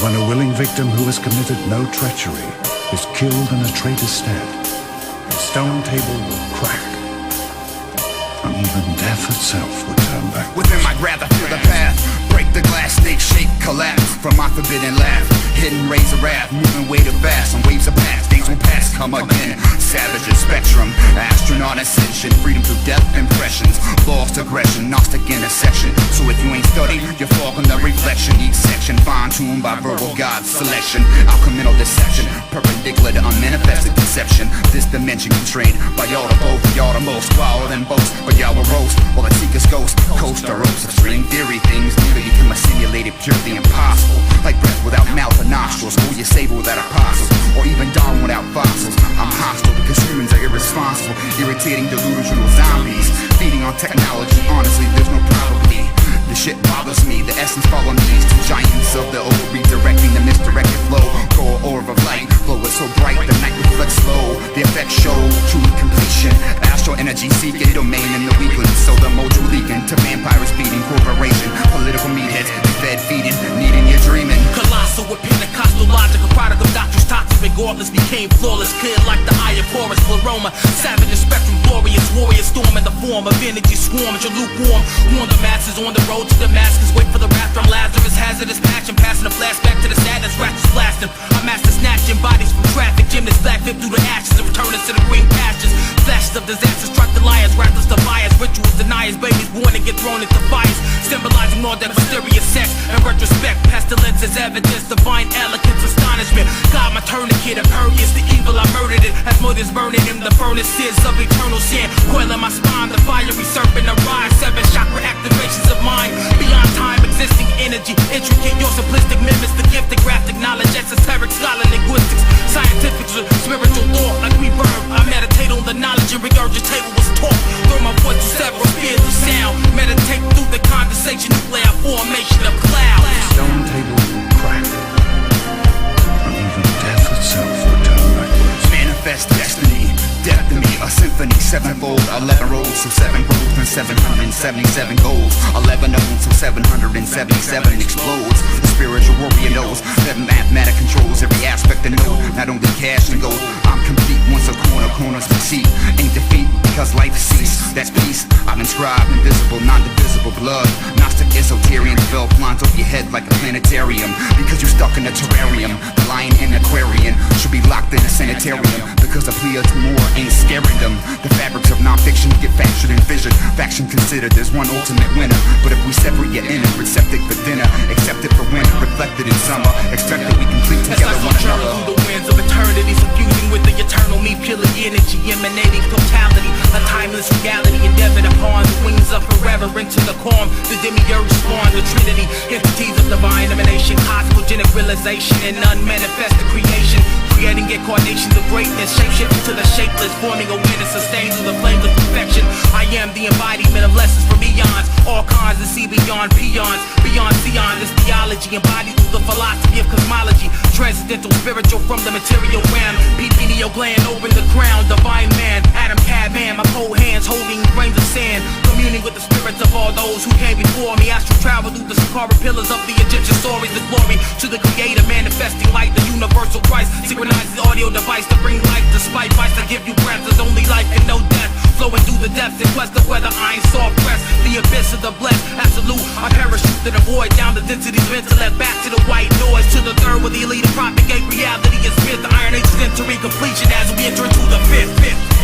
When a willing victim who has committed no treachery is killed in a traitor's stead, the stone table will crack, and even death itself will turn back. Within my grab, I feel the path. Break the glass, snake shake, collapse from my forbidden laugh. Hidden rays of wrath, moving way too fast. On waves of past, days will pass, come again. Savage and spectrum, astronaut ascension. Freedom through death impressions. Lost aggression, Gnostic intersection. So if you ain't studied, you fall on the reflection. Each section fine-tuned by verbal God selection. Alchemical deception, perpendicular to unmanifested deception. This dimension constrained by y'all to both, y'all the most. Wild and boast, but y'all will roast while the seekers ghost. Coast to ropes of string theory, things never become a simulated purely impossible. Like breath without mouth or nostrils, or your saber without apostles, or even Darwin without fossils. I'm hostile because humans are irresponsible, irritating delusional zombies, feeding on technology. Honestly, there's no probably. The shit bothers me, the essence follow me. These two giants of the old, redirecting the misdirected flow. Go orb of light, flow is so bright, the night reflects slow. The effects show true completion. Astral energy seeking domain in the weakling. So the mojo leaking to vampires feeding corporation. Political meatheads, fed feeding, needing your dreaming. Colossal with Pentecostal logic, a product of doctrines toxic. Regardless became flawless, clear like the eye of Horus. Pleroma, savage and spectrum, glorious warrior storm in the form of energy swarm. You're lukewarm, warn the masses on the road to Damascus. Wait for the wrath from Lazarus, hazardous passion, passing a flashback to the sadness, rats blasting. I master snatching bodies from traffic, gymnasts black flip through the ashes and return us to the green pastures. Flashes of disasters, strike the lions, reckless defiance, rituals, deniers, babies born and get thrown into fires, symbolizing all that mysterious sex. In retrospect, pestilence is evidence, divine elegance, astonishment. God, my tourniquet, impervious to evil, I murdered it. As motives burning in the furnaces of eternal sin, coiling my spine, the fiery serpent arise. 7 chakra activations of mind, beyond time, existing energy, intricate, your simplistic mimics, the gifted graphic knowledge, esoteric scholar linguistics, scientific, spiritual thought, like we burn. I meditate on the knowledge and regurgitate what was taught. Throw my voice to several spheres of sound, meditate through the condensation, nuclear formation of clouds. The stone table will crack, and even death itself will turn backwards. Manifest destiny, death to me, a symphony, sevenfold, 11 roads, so 7 goals and 777 goals. 11 of them, so 777 explodes. The spiritual warrior knows that mathematic controls every aspect of node, not only cash and gold. I'm complete once a corner's deceit ain't defeat, because life cease. That's peace. I've inscribed invisible, non-divisible blood. Gnostic esoterian develop lines over your head like a planetarium, because you're stuck in a terrarium. The lion and aquarian should be locked in a sanitarium, because a plea to more ain't scaring them. The fabrics of non-fiction get factured and fissured. Faction considered there's one ultimate winner, but if we separate your inner, receptive for dinner, accept it for winter, reflected in summer, expect that we complete together one another. Through the winds of eternity, suffusing with the eternal me, purely energy emanating totality, a timeless reality endeavored upon the wings of forever into the calm. The demiurge spawn, the trinity, entities of divine emanation, cosmogenic realization and unmanifested creation, creating incarnations of greatness, shapeshifting to the shapeless, forming awareness sustained through the flames of perfection. I am the embodiment of lessons from eons, all kinds to see beyond peons, beyond Sion. This theology embodied through the philosophy of cosmology, transcendental, spiritual from the material realm. Pineal gland, open the crown, divine man, Adam Cadman, my cold hands holding grains of sand, communing with the spirits of all those who came before me. Astral travel through the Saqqara pillars of the Egyptian stories, the glory to the creator, manifesting light, the universal Christ. Synchronize the audio device to bring life despite vice. I give you breath, there's only life and no death, flowing through the depths in quest of whether I ain't soft pressed. The abyss of the blessed, absolute. I parachute to the void, down the densities of intellect, back to the white noise, to the third where the elite propagate reality is myth. The Iron Age is entering completion as we enter into the fifth.